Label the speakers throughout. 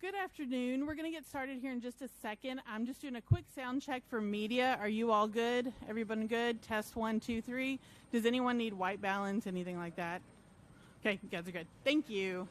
Speaker 1: Good afternoon. We're going to get started here in just a second. I'm just doing a quick sound check for media. Are you all good? Everyone good? Test 1, 2, 3. Does anyone need white balance, anything like that? Okay, you guys are good. Thank you.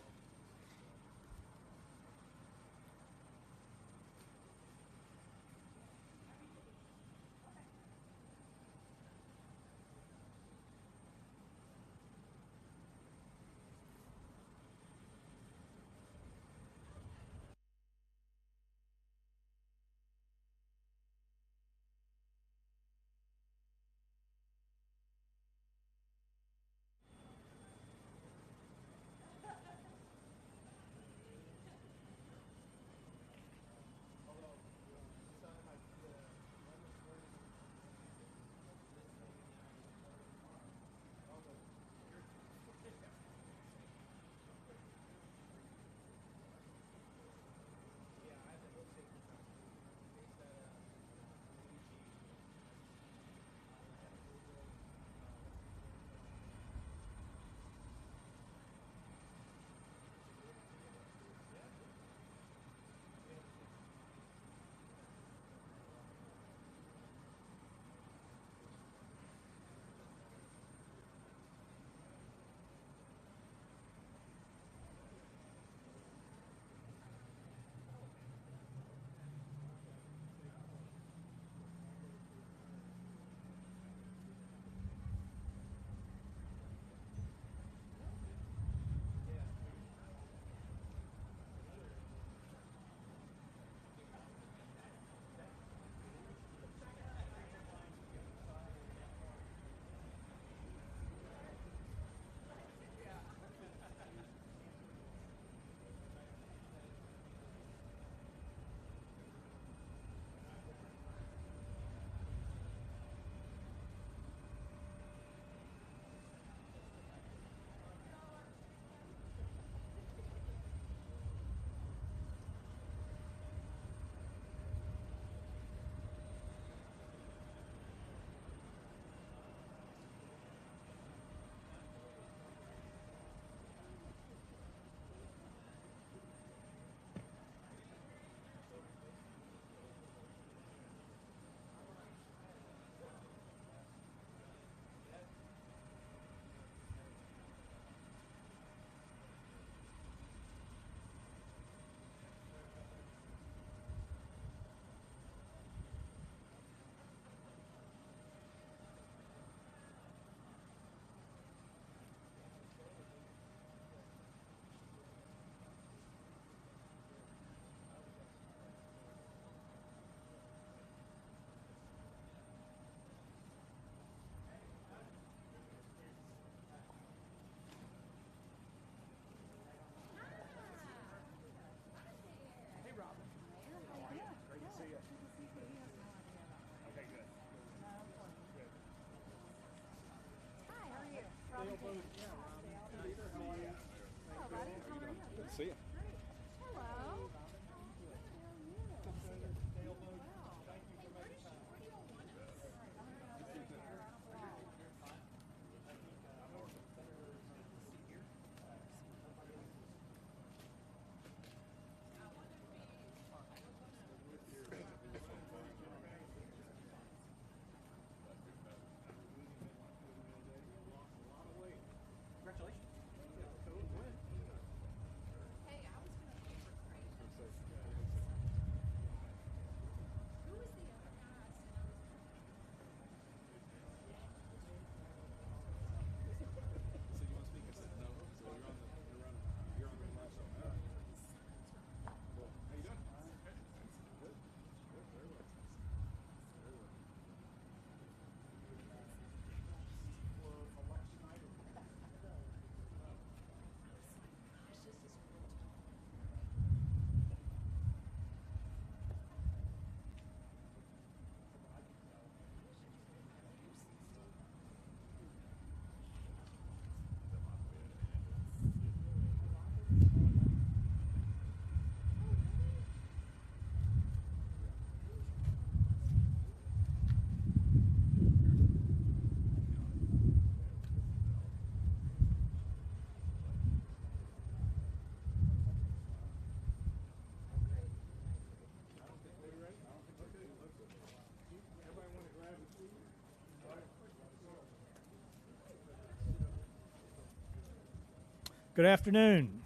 Speaker 2: Good afternoon.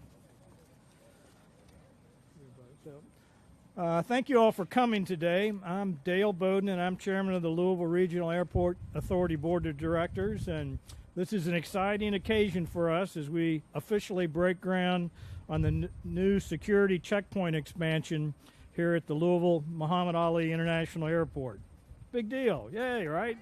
Speaker 2: Thank you all for coming today. I'm Dale Bowden, and I'm chairman of the Louisville Regional Airport Authority Board of Directors, and this is an exciting occasion for us as we officially break ground on the new security checkpoint expansion here at the Louisville Muhammad Ali International Airport. Big deal. Yay, right?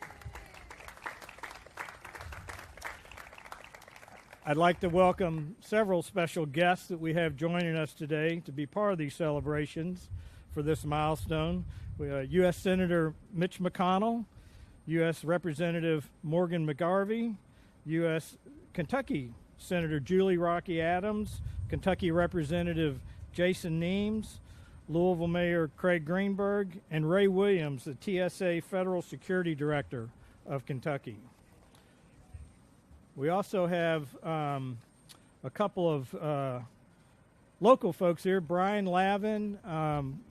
Speaker 2: I'd like to welcome several special guests that we have joining us today to be part of these celebrations for this milestone. U.S. Senator Mitch McConnell, U.S. Representative Morgan McGarvey, U.S. Kentucky Senator Julie Rocky Adams, Kentucky Representative Jason Nemes, Louisville Mayor Craig Greenberg, and Ray Williams, the TSA Federal Security Director of Kentucky. We also have a couple of local folks here, Brian Lavin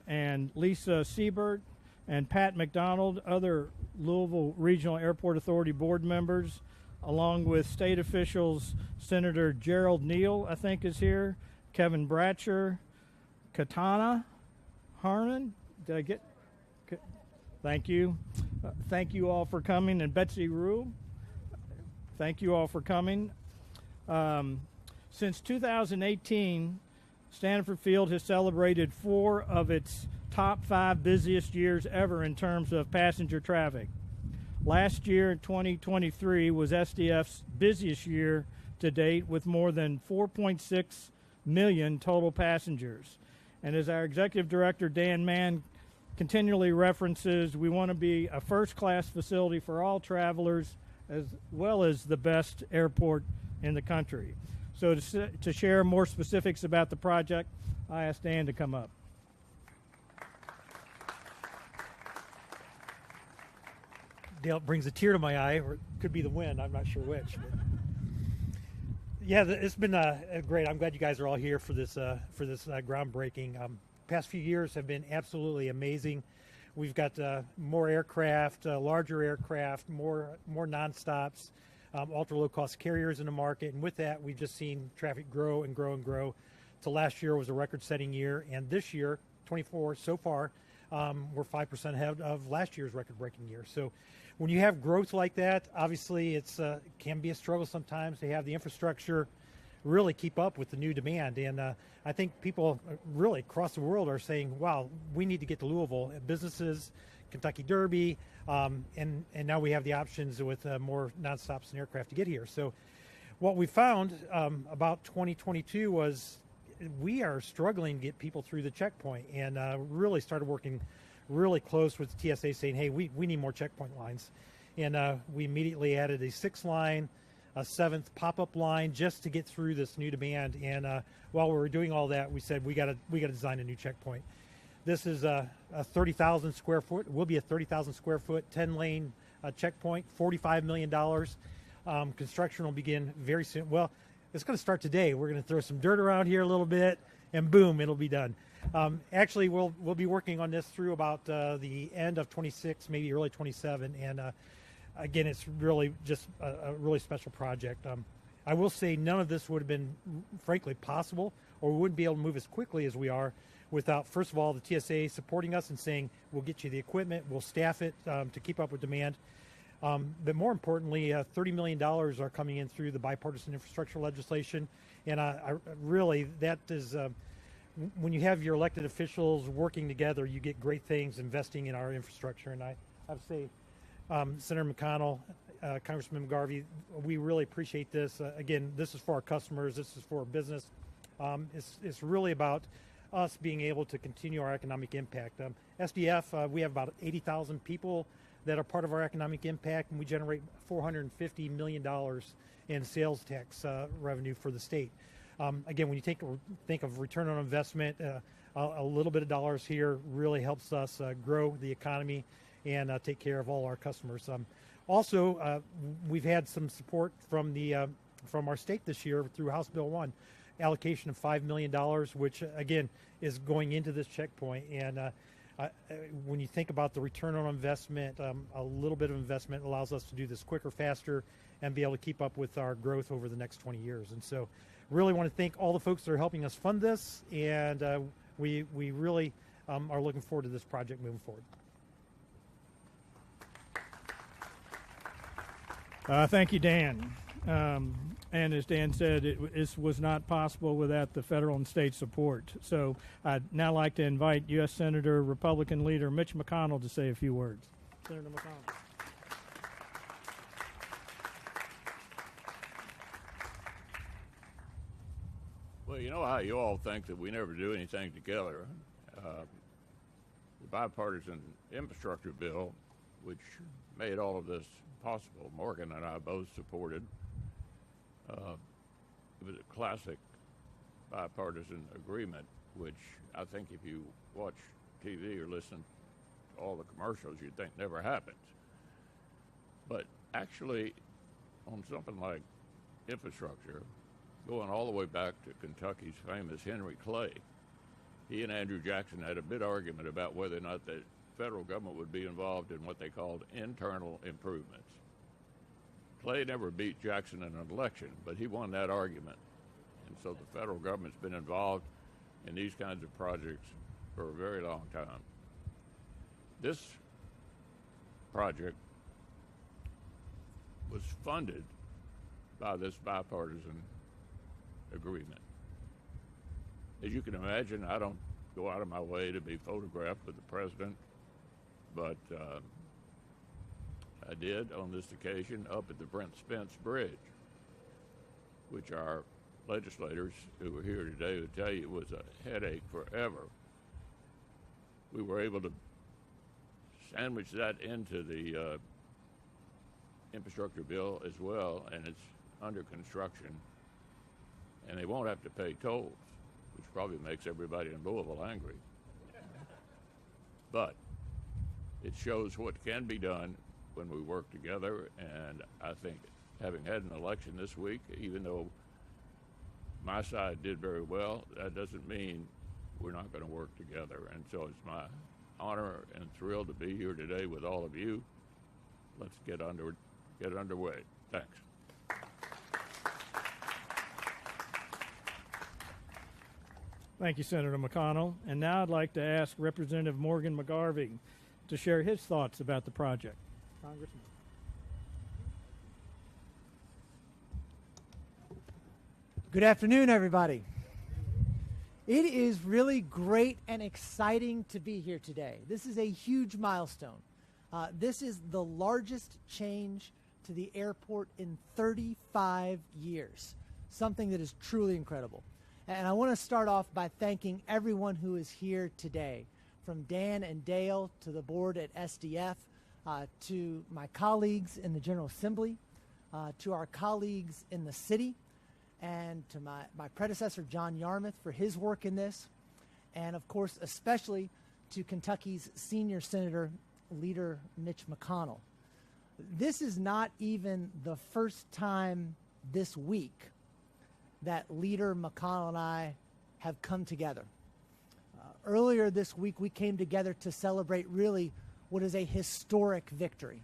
Speaker 2: and Lisa Siebert and Pat McDonald, other Louisville Regional Airport Authority board members, along with state officials. Senator Gerald Neal, I think, is here, Kevin Bratcher, Katana Harmon. Did I get? Thank you. Thank you all for coming, and Betsy Rue. Thank you all for coming. Since 2018, Stanford Field has celebrated 4 of its top 5 busiest years ever in terms of passenger traffic. Last year, 2023, was SDF's busiest year to date with more than 4.6 million total passengers. And as our executive director, Dan Mann, continually references, we want to be a first-class facility for all travelers as well as the best airport in the country. So to share more specifics about the project, I asked Dan to come up.
Speaker 3: Dale, it brings a tear to my eye, or it could be the wind. I'm not sure which. But yeah, it's been great. I'm glad you guys are all here for this groundbreaking. Past few years have been absolutely amazing. We've got more aircraft, larger aircraft, more nonstops, ultra low-cost carriers in the market, and with that, we've just seen traffic grow and grow and grow. So last year was a record-setting year, and this year, 24 so far, we're 5% ahead of last year's record-breaking year. So when you have growth like that, obviously it's can be a struggle sometimes to have the infrastructure really keep up with the new demand. And I think people really across the world are saying, wow, we need to get to Louisville. Businesses, Kentucky Derby, and now we have the options with more nonstops and aircraft to get here. So what we found about 2022 was we are struggling to get people through the checkpoint, and really started working really close with the TSA saying, hey, we need more checkpoint lines. And we immediately added a 6th line, a 7th pop-up line just to get through this new demand. And while we were doing all that, we said we got to design a new checkpoint. This is a 30,000 square foot. It will be a 30,000 square foot, 10-lane checkpoint, $45 million. Construction will begin very soon. Well, it's going to start today. We're going to throw some dirt around here a little bit, and boom, it'll be done. Actually, we'll be working on this through about the end of 26, maybe early 27, and again, it's really just a really special project. I will say none of this would have been, frankly, possible, or we wouldn't be able to move as quickly as we are without, first of all, the TSA supporting us and saying, we'll get you the equipment, we'll staff it to keep up with demand. But more importantly, $30 million are coming in through the bipartisan infrastructure legislation. And I really, that is, when you have your elected officials working together, you get great things investing in our infrastructure. And I have to say, Senator McConnell, Congressman McGarvey, we really appreciate this. Again, this is for our customers. This is for our business. It's really about us being able to continue our economic impact. SDF, we have about 80,000 people that are part of our economic impact, and we generate $450 million in sales tax revenue for the state. Again, when you think of return on investment, a little bit of dollars here really helps us grow the economy and take care of all our customers. Also, we've had some support from our state this year through House Bill 1, allocation of $5 million, which again is going into this checkpoint. And when you think about the return on investment, a little bit of investment allows us to do this quicker, faster, and be able to keep up with our growth over the next 20 years. And so really want to thank all the folks that are helping us fund this, and we really are looking forward to this project moving forward.
Speaker 2: Thank you, Dan. And as Dan said, this was not possible without the federal and state support. So I'd now like to invite U.S. Senator, Republican leader Mitch McConnell to say a few words. Senator McConnell.
Speaker 4: Well, you know how you all think that we never do anything together. The bipartisan infrastructure bill, which made all of this possible, Morgan and I both supported. It was a classic bipartisan agreement, which I think if you watch TV or listen to all the commercials, you'd think never happens. But actually, on something like infrastructure, going all the way back to Kentucky's famous Henry Clay, he and Andrew Jackson had a big argument about whether or not the federal government would be involved in what they called internal improvements. Clay never beat Jackson in an election, but he won that argument. And so the federal government's been involved in these kinds of projects for a very long time. This project was funded by this bipartisan agreement. As you can imagine, I don't go out of my way to be photographed with the president, but I did on this occasion up at the Brent Spence Bridge, which our legislators who are here today would tell you was a headache forever. We were able to sandwich that into the infrastructure bill as well, and it's under construction, and they won't have to pay tolls, which probably makes everybody in Louisville angry. But it shows what can be done when we work together, and I think having had an election this week, even though my side did very well, that doesn't mean we're not going to work together. And so it's my honor and thrill to be here today with all of you. Let's get underway. Thanks.
Speaker 2: Thank you, Senator McConnell. And now I'd like to ask Representative Morgan McGarvey to share his thoughts about the project. Congressman.
Speaker 5: Good afternoon, everybody. It is really great and exciting to be here today. This is a huge milestone. This is the largest change to the airport in 35 years, something that is truly incredible. And I want to start off by thanking everyone who is here today, from Dan and Dale to the board at SDF, to my colleagues in the General Assembly, to our colleagues in the city, and to my predecessor, John Yarmuth, for his work in this, and of course, especially to Kentucky's senior senator, Leader Mitch McConnell. This is not even the first time this week that Leader McConnell and I have come together. Earlier this week, we came together to celebrate really what is a historic victory.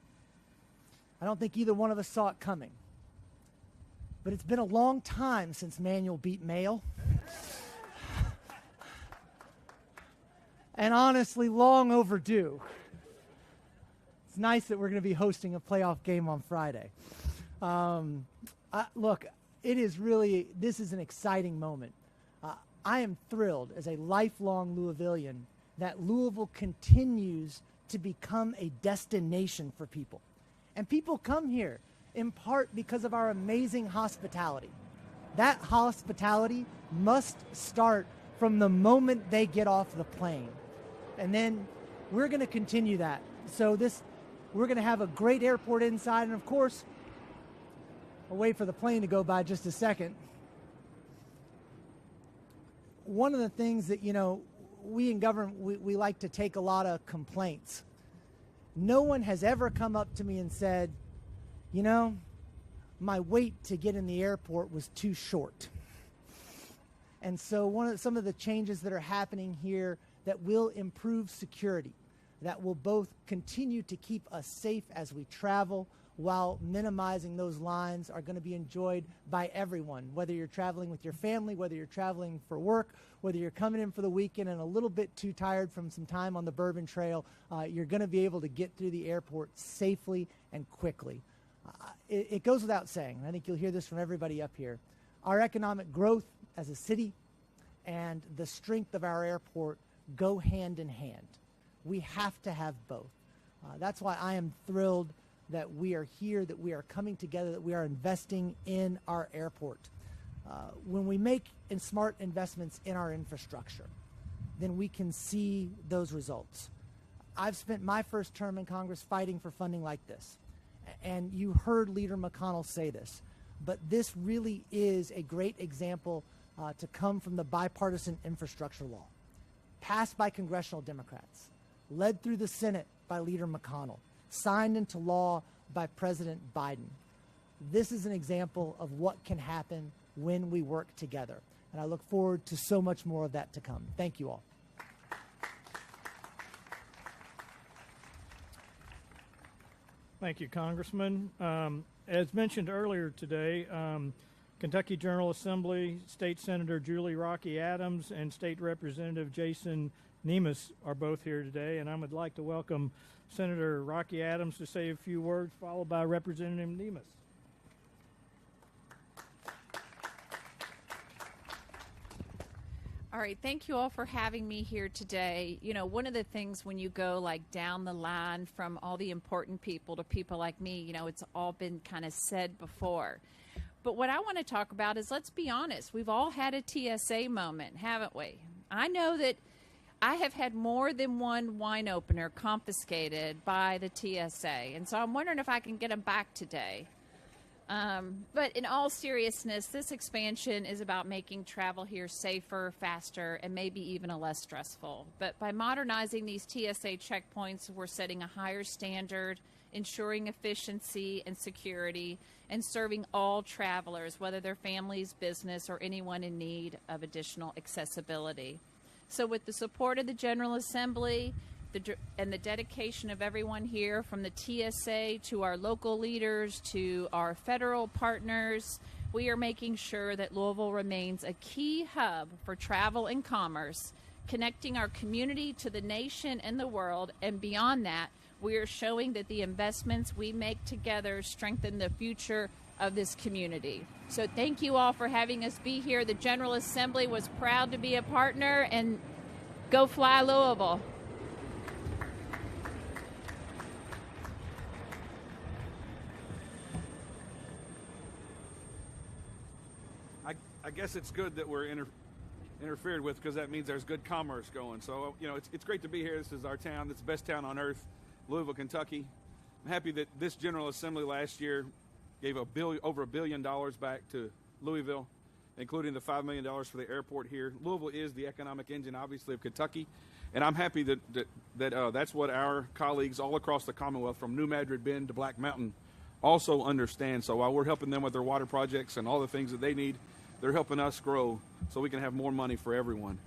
Speaker 5: I don't think either one of us saw it coming. But it's been a long time since Manual beat Male. And honestly, long overdue. It's nice that we're going to be hosting a playoff game on Friday. Look, this is an exciting moment. I am thrilled as a lifelong Louisvillian that Louisville continues to become a destination for people. And people come here in part because of our amazing hospitality. That hospitality must start from the moment they get off the plane. And then we're going to continue that. So we're going to have a great airport inside, and of course, I'll wait for the plane to go by just a second. One of the things that, we in government, we like to take a lot of complaints. No one has ever come up to me and said, my wait to get in the airport was too short. And so some of the changes that are happening here that will improve security, that will both continue to keep us safe as we travel, while minimizing those lines, are going to be enjoyed by everyone, whether you're traveling with your family, whether you're traveling for work, whether you're coming in for the weekend and a little bit too tired from some time on the Bourbon Trail. You're going to be able to get through the airport safely and quickly. It goes without saying, and I think you'll hear this from everybody up here, our economic growth as a city and the strength of our airport go hand in hand. We have to have both. That's why I am thrilled that we are here, that we are coming together, that we are investing in our airport. When we make smart investments in our infrastructure, then we can see those results. I've spent my first term in Congress fighting for funding like this. And you heard Leader McConnell say this, but this really is a great example to come from the bipartisan infrastructure law, passed by congressional Democrats, led through the Senate by Leader McConnell, signed into law by President Biden. This is an example of what can happen when we work together. And I look forward to so much more of that to come. Thank you all.
Speaker 2: Thank you, Congressman. As mentioned earlier today, Kentucky General Assembly State Senator Julie Rocky Adams and State Representative Jason Nemeth are both here today, and I would like to welcome Senator Rocky Adams to say a few words, followed by Representative Nemeth.
Speaker 6: All right, thank you all for having me here today. You know, one of the things when you go like down the line from all the important people to people like me, you know, it's all been kind of said before. But what I want to talk about is, let's be honest, we've all had a TSA moment, haven't we? I know that I have had more than one wine opener confiscated by the TSA, and so I'm wondering if I can get them back today. But in all seriousness, this expansion is about making travel here safer, faster, and maybe even less stressful. But by modernizing these TSA checkpoints, we're setting a higher standard, ensuring efficiency and security, and serving all travelers, whether they're families, business, or anyone in need of additional accessibility. So with the support of the General Assembly, and the dedication of everyone here, from the TSA to our local leaders to our federal partners, we are making sure that Louisville remains a key hub for travel and commerce, connecting our community to the nation and the world. And beyond that, we are showing that the investments we make together strengthen the future of this community. So thank you all for having us be here. The General Assembly was proud to be a partner, and go fly Louisville.
Speaker 7: I guess it's good that we're interfered with, because that means there's good commerce going. So, you know, it's great to be here. This is our town. It's the best town on earth, Louisville, Kentucky. I'm happy that this General Assembly last year gave over $1 billion back to Louisville, including the $5 million for the airport here. Louisville is the economic engine, obviously, of Kentucky. And I'm happy that that's what our colleagues all across the Commonwealth, from New Madrid Bend to Black Mountain, also understand. So while we're helping them with their water projects and all the things that they need, they're helping us grow so we can have more money for everyone.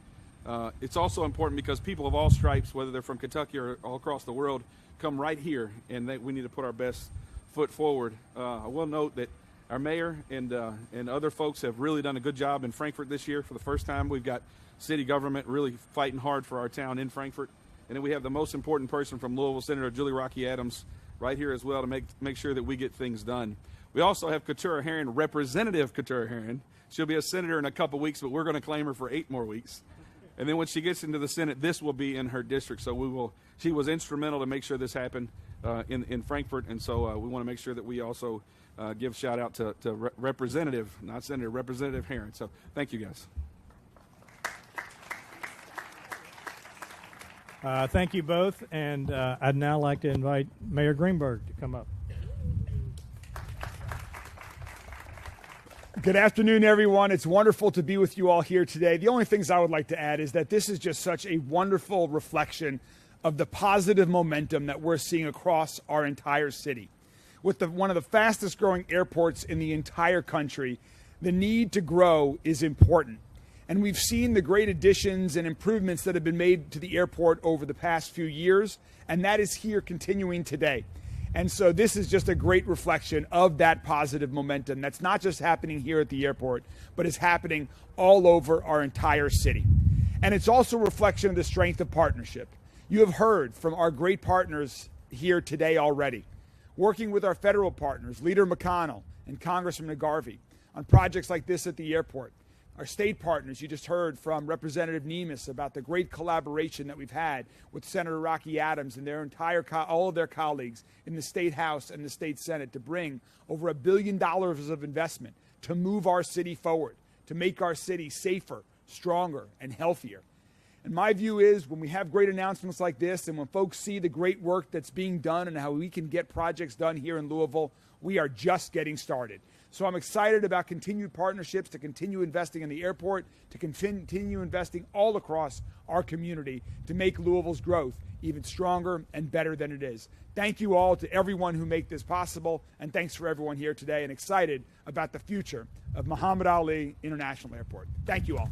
Speaker 7: It's also important because people of all stripes, whether they're from Kentucky or all across the world, come right here, and we need to put our best foot forward. I will note that our mayor and other folks have really done a good job in Frankfort this year. For the first time, we've got city government really fighting hard for our town in Frankfort. And then we have the most important person from Louisville, Senator Julie Rocky Adams, right here as well, to make sure that we get things done. We also have Keturah Herron, Representative Keturah Herron. She'll be a senator in a couple weeks, but we're going to claim her for 8 more weeks. And then when she gets into the Senate, this will be in her district. So she was instrumental to make sure this happened in Frankfort. And so we want to make sure that we also give shout out to Representative, not Senator, Representative Herron. So thank you, guys.
Speaker 2: Thank you both. And I'd now like to invite Mayor Greenberg to come up.
Speaker 8: Good afternoon, everyone. It's wonderful to be with you all here today. The only things I would like to add is that this is just such a wonderful reflection of the positive momentum that we're seeing across our entire city. With one of the fastest growing airports in the entire country, the need to grow is important. And we've seen the great additions and improvements that have been made to the airport over the past few years, and that is here continuing today. And so this is just a great reflection of that positive momentum that's not just happening here at the airport, but is happening all over our entire city. And it's also a reflection of the strength of partnership. You have heard from our great partners here today already, working with our federal partners, Leader McConnell and Congressman McGarvey, on projects like this at the airport. Our state partners, you just heard from Representative Nemes about the great collaboration that we've had with Senator Rocky Adams and their all of their colleagues in the State House and the State Senate to bring over $1 billion of investment to move our city forward, to make our city safer, stronger, and healthier. And my view is when we have great announcements like this and when folks see the great work that's being done and how we can get projects done here in Louisville, we are just getting started. So I'm excited about continued partnerships, to continue investing in the airport, to continue investing all across our community to make Louisville's growth even stronger and better than it is. Thank you all to everyone who make this possible, and thanks for everyone here today, and excited about the future of Muhammad Ali International Airport. Thank you all.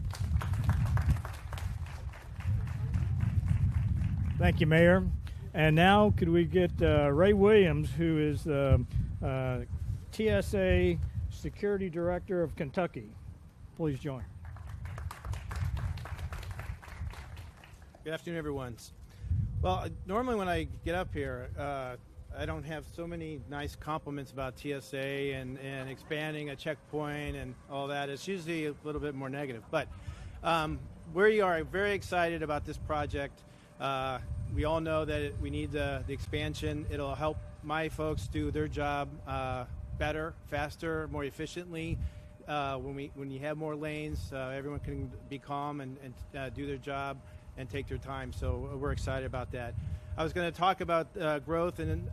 Speaker 2: Thank you, Mayor. And now could we get Ray Williams, who is TSA Security Director of Kentucky. Please join.
Speaker 9: Good afternoon, everyone. Well, normally when I get up here, I don't have so many nice compliments about TSA and expanding a checkpoint and all that. It's usually a little bit more negative. But we are very excited about this project. We all know that we need the expansion. It'll help my folks do their job better, faster, more efficiently. When you have more lanes, everyone can be calm and do their job and take their time. So we're excited about that. I was going to talk about growth in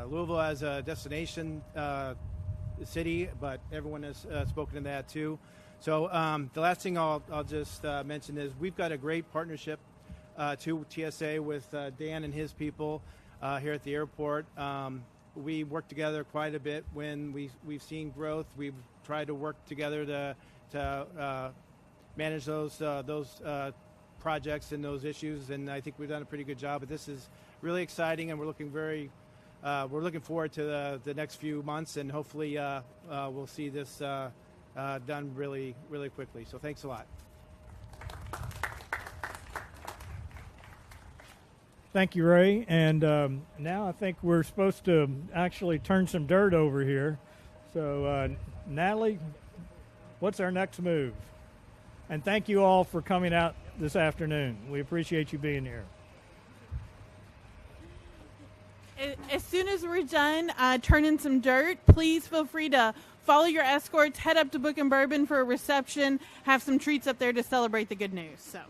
Speaker 9: Louisville as a destination city, but everyone has spoken to that too. So the last thing I'll just mention is we've got a great partnership to TSA with Dan and his people here at the airport. We work together quite a bit when we've seen growth. We've tried to work together to manage those projects and those issues, and I think we've done a pretty good job. But this is really exciting, and we're looking forward to the next few months, and hopefully we'll see this done really, really quickly. So thanks a lot.
Speaker 2: Thank you, Ray. And now I think we're supposed to actually turn some dirt over here. So, Natalie, what's our next move? And thank you all for coming out this afternoon. We appreciate you being here.
Speaker 1: As soon as we're done turning some dirt, please feel free to follow your escorts, head up to Book and Bourbon for a reception, have some treats up there to celebrate the good news. So.